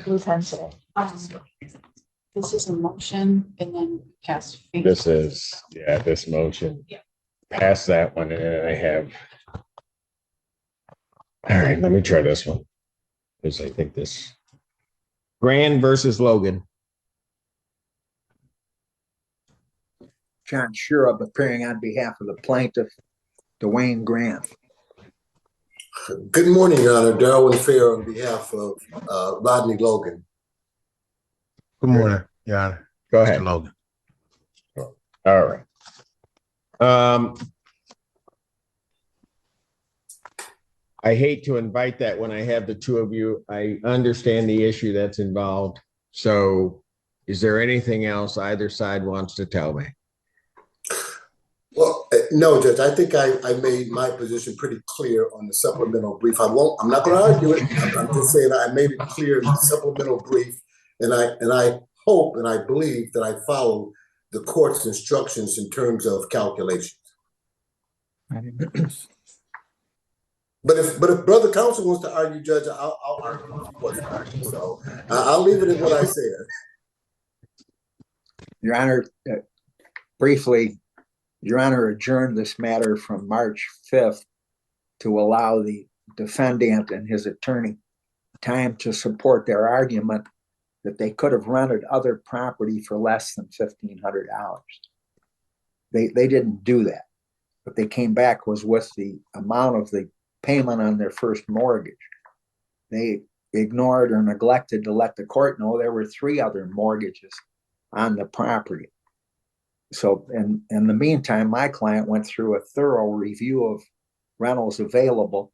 Blue pencil. This is a motion and then pass. This is, yeah, this motion. Yeah. Pass that one, and then I have. All right, let me try this one. Because I think this. Grand versus Logan. John Shurup appearing on behalf of the plaintiff, Dwayne Grant. Good morning, Your Honor. Darwin Fair on behalf of Rodney Logan. Good morning, Your Honor. Go ahead. Mr. Logan. All right. I hate to invite that when I have the two of you. I understand the issue that's involved. So is there anything else either side wants to tell me? Well, no, Judge. I think I made my position pretty clear on the supplemental brief. I'm not going to argue it. I'm just saying I made it clear in the supplemental brief, and I hope and I believe that I follow the court's instructions in terms of calculations. But if brother counsel wants to argue, Judge, I'll argue if he wants to argue. So I'll leave it at what I said. Your Honor, briefly, Your Honor adjourned this matter from March 5th to allow the defendant and his attorney time to support their argument that they could have rented other property for less than $1,500. They didn't do that. What they came back was with the amount of the payment on their first mortgage. They ignored or neglected to let the court know there were 3 other mortgages on the property. So in the meantime, my client went through a thorough review of rentals available,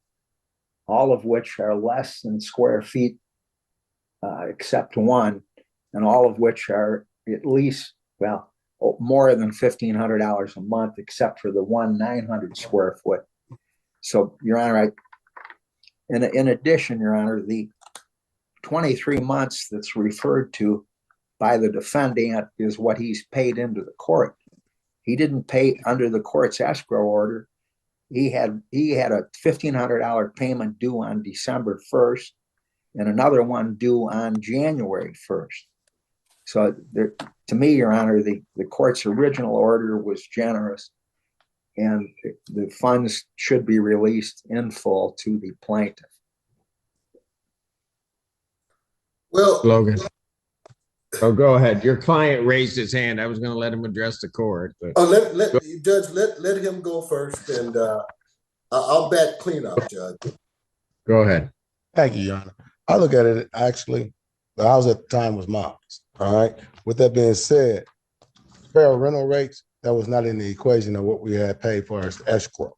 all of which are less than square feet, except one, and all of which are at least, well, more than $1,500 a month, except for the one 900 square foot. So, Your Honor, in addition, Your Honor, the 23 months that's referred to by the defendant is what he's paid into the court. He didn't pay under the court's escrow order. He had a $1,500 payment due on December 1st and another one due on January 1st. So there, to me, Your Honor, the court's original order was generous, and the funds should be released in full to the plaintiff. Well, Logan. Oh, go ahead. Your client raised his hand. I was going to let him address the court. But Judge, let him go first, and I'll back clean up, Judge. Go ahead. Thank you, Your Honor. I look at it actually, the house at the time was modest. All right. With that being said, fair rental rates, that was not in the equation of what we had paid for as escrow.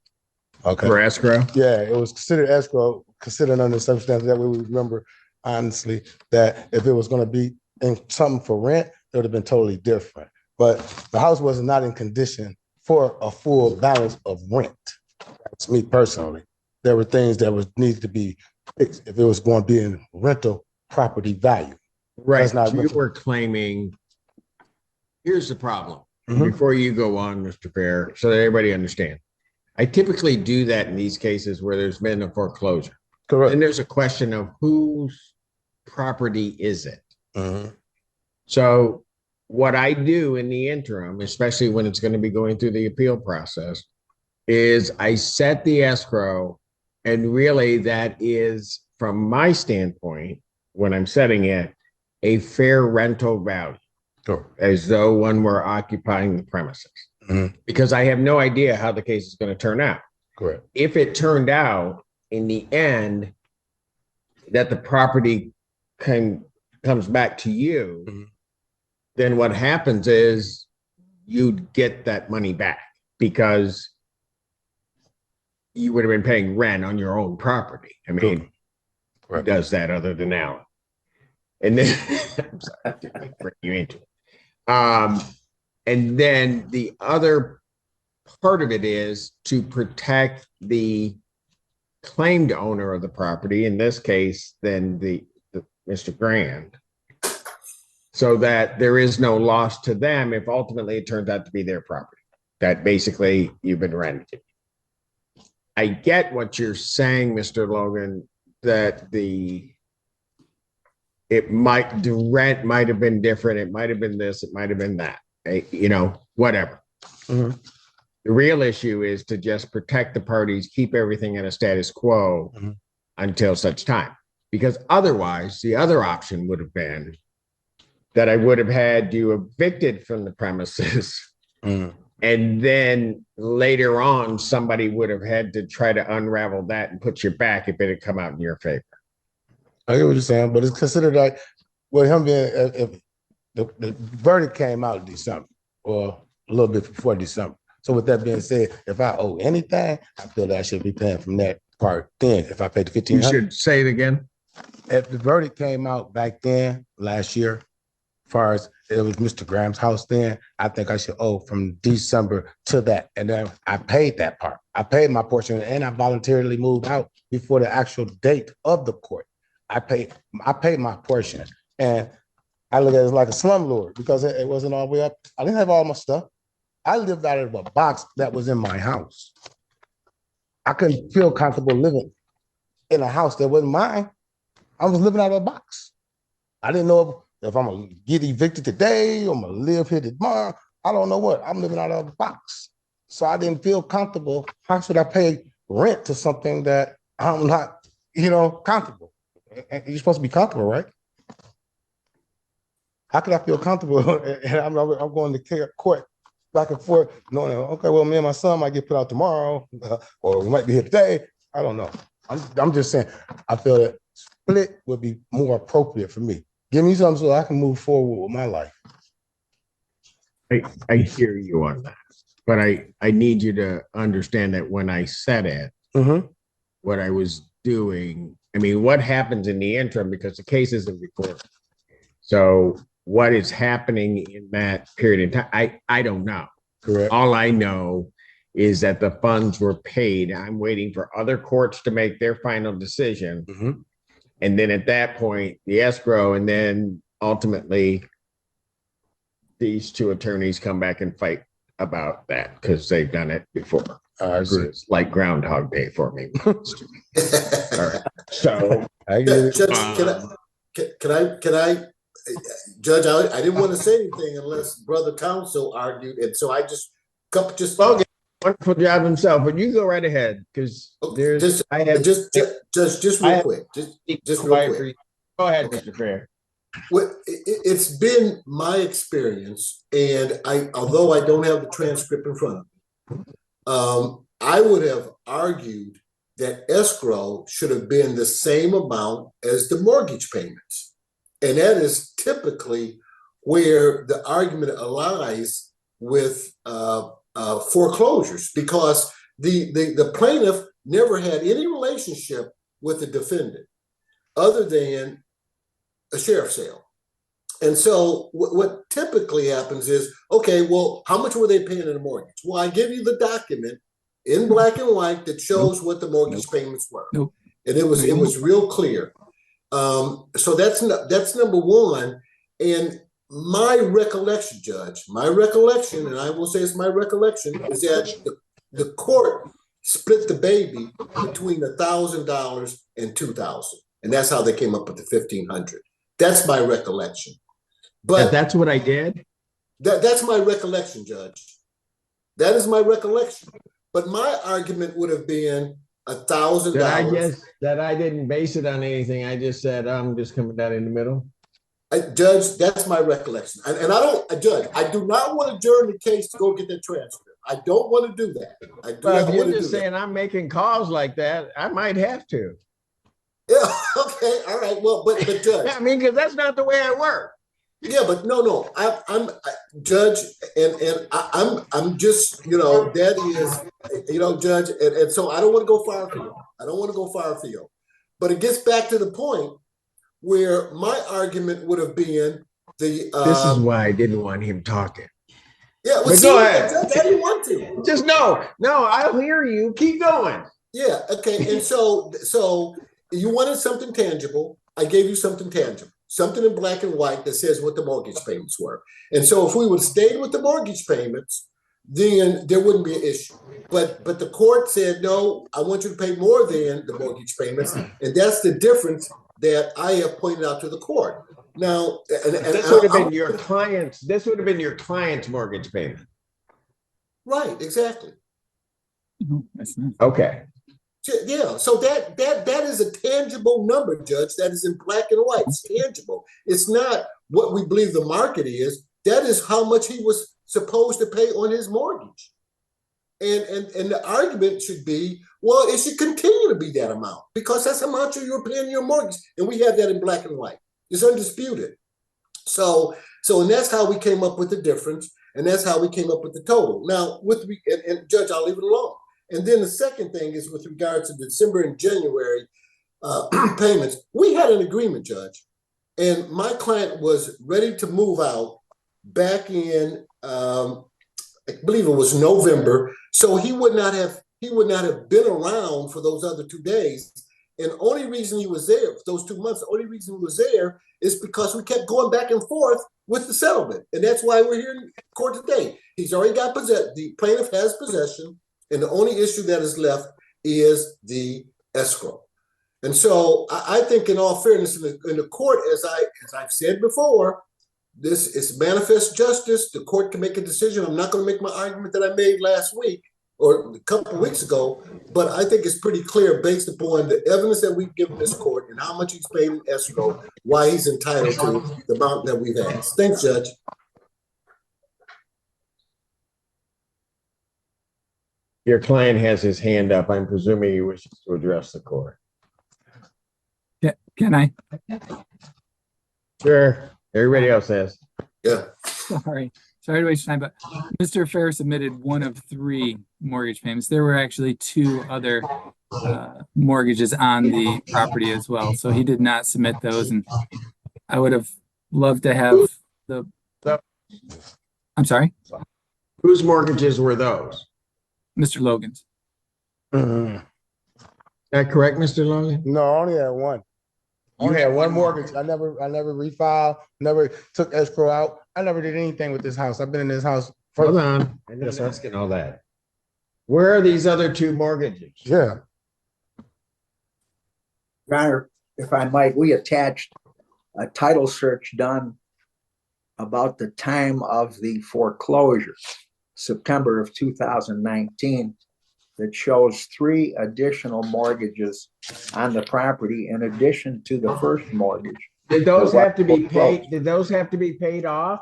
Okay. For escrow? Yeah, it was considered escrow, considered under circumstances that we would remember, honestly, that if it was going to be in something for rent, it would have been totally different. But the house was not in condition for a full balance of rent. That's me personally. There were things that was needed to be fixed if it was going to be in rental property value. Right. So you were claiming, here's the problem. Before you go on, Mr. Fair, so that everybody understands. I typically do that in these cases where there's been a foreclosure. Correct. And there's a question of whose property is it? So what I do in the interim, especially when it's going to be going through the appeal process, is I set the escrow, and really that is, from my standpoint, when I'm setting it, a fair rental value. Sure. As though one were occupying the premises, because I have no idea how the case is going to turn out. Correct. If it turned out in the end that the property comes back to you, then what happens is you'd get that money back because you would have been paying rent on your own property. I mean, who does that other than Alan. And then I'm sorry, I didn't bring you into it. And then the other part of it is to protect the claimed owner of the property, in this case, then the Mr. Grand, so that there is no loss to them if ultimately it turns out to be their property that basically you've been renting. I get what you're saying, Mr. Logan, that the rent might have been different. It might have been this, it might have been that, you know, whatever. Mhm. The real issue is to just protect the parties, keep everything in a status quo until such time. Because otherwise, the other option would have been that I would have had you evicted from the premises. And then later on, somebody would have had to try to unravel that and put you back if it had come out in your favor. I get what you're saying, but it's considered like, well, him being, if the verdict came out in December or a little bit before December. So with that being said, if I owe anything, I feel that I should be paying from that part then. If I paid the $1,500. You should say it again. If the verdict came out back then, last year, as far as it was Mr. Graham's house then, I think I should owe from December to that. And then I paid that part. I paid my portion and I voluntarily moved out before the actual date of the court. I paid my portion. And I look at it like a slumlord because it wasn't all the way up. I didn't have all my stuff. I lived out of a box that was in my house. I couldn't feel comfortable living in a house that wasn't mine. I was living out of a box. I didn't know if I'm gonna get evicted today or I'm gonna live here tomorrow. I don't know what. I'm living out of a box. So I didn't feel comfortable. How should I pay rent to something that I'm not, comfortable? And you're supposed to be comfortable, right? How could I feel comfortable? And I'm going to court back and forth, knowing, okay, well, me and my son might get put out tomorrow, or we might be here today. I don't know. I'm just saying, I feel that split would be more appropriate for me. Give me something so I can move forward with my life. I hear you on that, but I need you to understand that when I said it, what I was doing, I mean, what happens in the interim, because the case isn't recorded. So what is happening in that period of time, I don't know. Correct. All I know is that the funds were paid. I'm waiting for other courts to make their final decision. And then at that point, the escrow, and then ultimately these two attorneys come back and fight about that because they've done it before. I agree. It's like Groundhog Day for me. All right. So I get it. Judge, can I, Judge, I didn't want to say anything unless brother counsel argued, and so I just wonderful job himself, but you go right ahead because there's just real quick. Just real quick. Go ahead, Okay. Mr. Fair. Well, it's been my experience, and although I don't have the transcript in front of me, I would have argued that escrow should have been the same amount as the mortgage payments. And that is typically where the argument lies with foreclosures, because the plaintiff never had any relationship with the defendant other than a sheriff's sale. And so what typically happens is, okay, well, how much were they paying in the mortgage? Well, I give you the document in black and white that shows what the mortgage payments were. And it was real clear. So that's number one. And my recollection, Judge, and I will say it's my recollection, is that the court split the baby between $1,000 and $2,000. And that's how they came up with the $1,500. That's my recollection. But that's what I did. That's my recollection, Judge. That is my recollection. But my argument would have been $1,000. That I didn't base it on anything. I just said I'm just coming down in the middle. Judge, that's my recollection. And I don't, Judge, I do not want to adjourn the case to go get that transcript. I don't want to do that. But if you're just saying I'm making calls like that, I might have to. Yeah, okay, all right. Well, but Judge. I mean, because that's not the way I work. Yeah, but no. I'm Judge, and I'm just, that is, Judge, and so I don't want to go far afield. But it gets back to the point where my argument would have been the. This is why I didn't want him talking. Yeah, well, But see, go ahead. I didn't want to. Just no, I'll hear you. Keep going. Yeah, okay. And so you wanted something tangible. I gave you something tangible, something in black and white that says what the mortgage payments were. And so if we would have stayed with the mortgage payments, then there wouldn't be an issue. But the court said, no, I want you to pay more than the mortgage payments. And that's the difference that I have pointed out to the court. Now, and this would have been your client's. This would have been your client's mortgage payment. Right, exactly. Okay. Yeah, so that is a tangible number, Judge. That is in black and white. It's tangible. It's not what we believe the market is. That is how much he was supposed to pay on his mortgage. And the argument should be, well, it should continue to be that amount because that's how much you're paying your mortgage. And we have that in black and white. It's undisputed. So and that's how we came up with the difference, and that's how we came up with the total. Now, and Judge, I'll leave it alone. And then the second thing is with regard to December and January payments. We had an agreement, Judge, and my client was ready to move out back in, I believe it was November. So he would not have been around for those other 2 days. And the only reason he was there for those 2 months, the only reason he was there is because we kept going back and forth with the settlement. And that's why we're here in court today. He's already got possession. The plaintiff has possession. And the only issue that is left is the escrow. And so I think in all fairness, in the court, as I've said before, this is manifest justice. The court can make a decision. I'm not going to make my argument that I made last week or a couple of weeks ago, but I think it's pretty clear based upon the evidence that we've given this court and how much he's paid in escrow, why he's entitled to the amount that we've asked. Thanks, Judge. Your client has his hand up. I'm presuming he wishes to address the court. Yeah, can I? Sure. Everybody else has. Yeah. Sorry to waste your time, but Mr. Fair submitted one of 3 mortgage payments. There were actually 2 other mortgages on the property as well. So he did not submit those, and I would have loved to have I'm sorry? Whose mortgages were those? Mr. Logan's. Is that correct, Mr. Logan? No, I only had one. You had one mortgage. I never refiled, never took escrow out. I never did anything with this house. I've been in this house for. Hold on. I'm just asking all that. Where are these other 2 mortgages? Yeah. Your Honor, if I might, we attached a title search done about the time of the foreclosure, September of 2019, that shows 3 additional mortgages on the property in addition to the first mortgage. Did those have to be paid? Did those have to be paid off?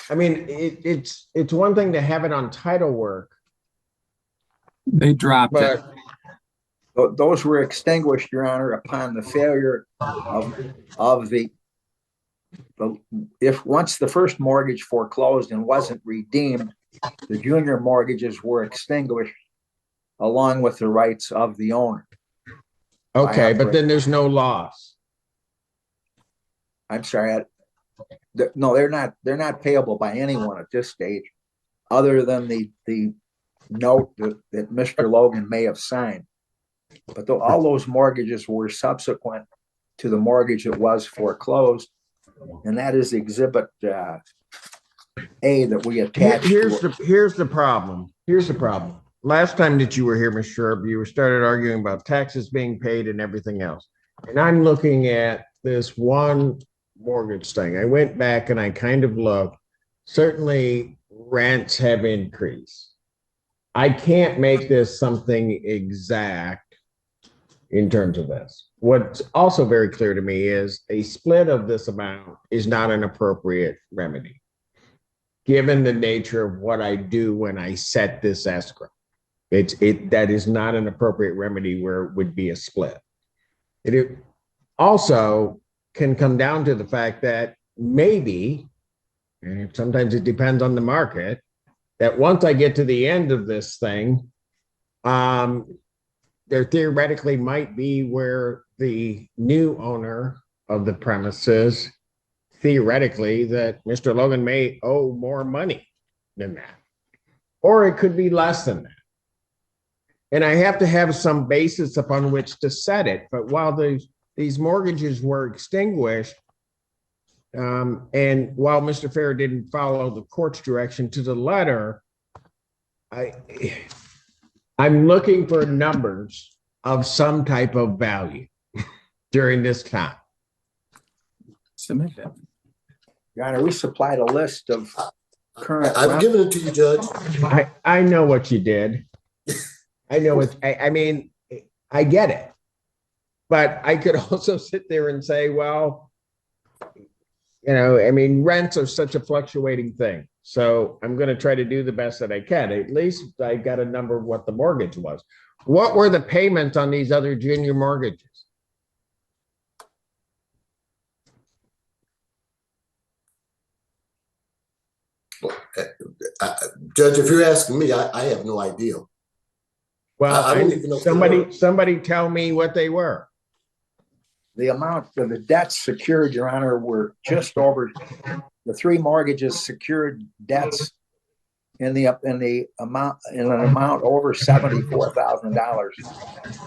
I mean, it's one thing to have it on title work. They dropped it. Those were extinguished, Your Honor, upon the failure of the if once the first mortgage foreclosed and wasn't redeemed, the junior mortgages were extinguished along with the rights of the owner. Okay, but then there's no loss. I'm sorry. No, they're not payable by anyone at this stage, other than the note that Mr. Logan may have signed. But all those mortgages were subsequent to the mortgage that was foreclosed, and that is Exhibit A that we attached. Here's the problem. Here's the problem. Last time that you were here, Ms. Sherb, you started arguing about taxes being paid and everything else. And I'm looking at this one mortgage thing. I went back and I kind of looked. Certainly rents have increased. I can't make this something exact in terms of this. What's also very clear to me is a split of this amount is not an appropriate remedy, given the nature of what I do when I set this escrow. That is not an appropriate remedy where it would be a split. It also can come down to the fact that maybe, and sometimes it depends on the market, that once I get to the end of this thing, there theoretically might be where the new owner of the premises, theoretically, that Mr. Logan may owe more money than that. Or it could be less than that. And I have to have some basis upon which to set it. But while these mortgages were extinguished, and while Mr. Fair didn't follow the court's direction to the letter, I'm looking for numbers of some type of value during this time. Submit that. Your Honor, we supplied a list of current. I've given it to you, Judge. I know what you did. I know it. I mean, I get it. But I could also sit there and say, well, you know, I mean, rents are such a fluctuating thing. So I'm going to try to do the best that I can. At least I got a number of what the mortgage was. What were the payments on these other junior mortgages? Judge, if you're asking me, I have no idea. Well, I don't even know if they somebody tell me what they were. The amount of the debts secured, Your Honor, were just over the three mortgages secured debts in an amount over $74,000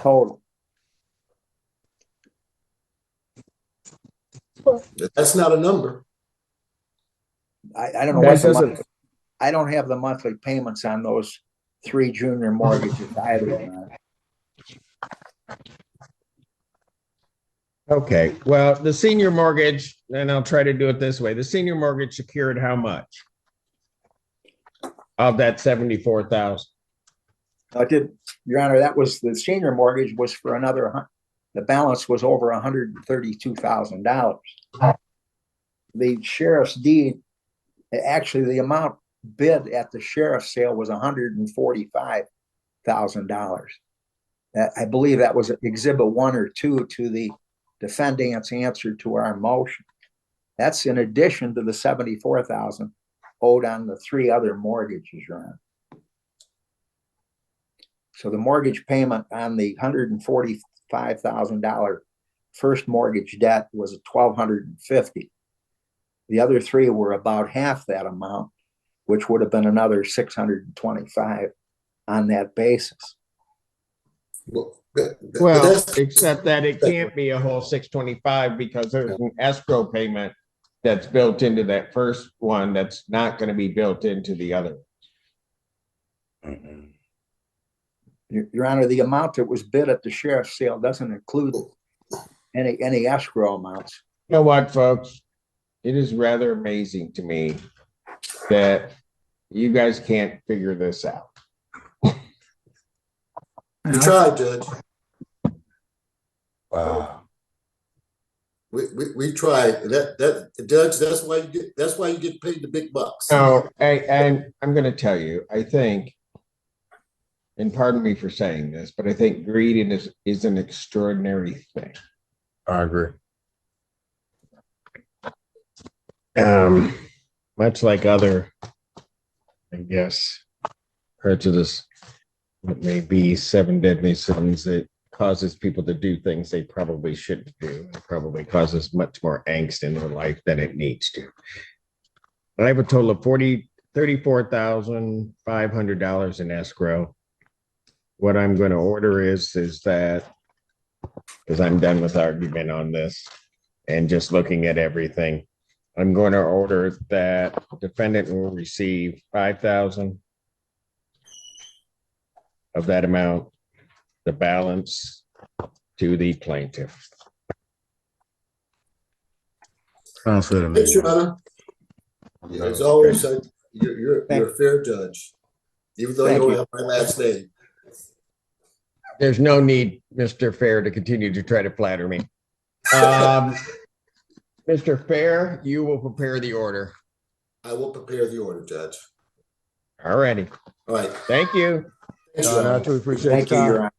total. That's not a number. I don't know what I don't have the monthly payments on those three junior mortgages either, Your Honor. Okay, well, the senior mortgage, and I'll try to do it this way. The senior mortgage secured how much of that 74,000? Your Honor, that was the senior mortgage was for another. The balance was over $132,000. The sheriff's deed, actually, the amount bid at the sheriff's sale was $145,000. I believe that was Exhibit 1 or 2 to the defendant's answer to our motion. That's in addition to the $74,000 owed on the three other mortgages, Your Honor. So the mortgage payment on the $145,000 first mortgage debt was $1,250. The other three were about half that amount, which would have been another $625 on that basis. Well, except that it can't be a whole 625 because there's an escrow payment that's built into that first one that's not going to be built into the other. Your Honor, the amount that was bid at the sheriff's sale doesn't include any escrow amounts. You know what, folks? It is rather amazing to me that you guys can't figure this out. We tried, Judge. Wow. We tried. That Judge, that's why you get paid the big bucks. No, and I'm going to tell you, I think, and pardon me for saying this, but I think greed is an extraordinary thing. I agree. Much like other, I guess, prejudice, it may be 7 deadly sins that causes people to do things they probably shouldn't do. It probably causes much more angst in their life than it needs to. I have a total of $34,500 in escrow. What I'm going to order is that, because I'm done with argument on this and just looking at everything, I'm going to order that defendant will receive $5,000 of that amount, the balance to the plaintiff. Sounds good to me. Thanks, Your Honor. As always, you're a fair judge, even though you don't have my last name. There's no need, Mr. Fair, to continue to try to flatter me. Mr. Fair, you will prepare the order. I will prepare the order, Judge. All righty. All right. Thank you. Thanks, I Your Honor. truly appreciate Thank you, your time. Your Honor.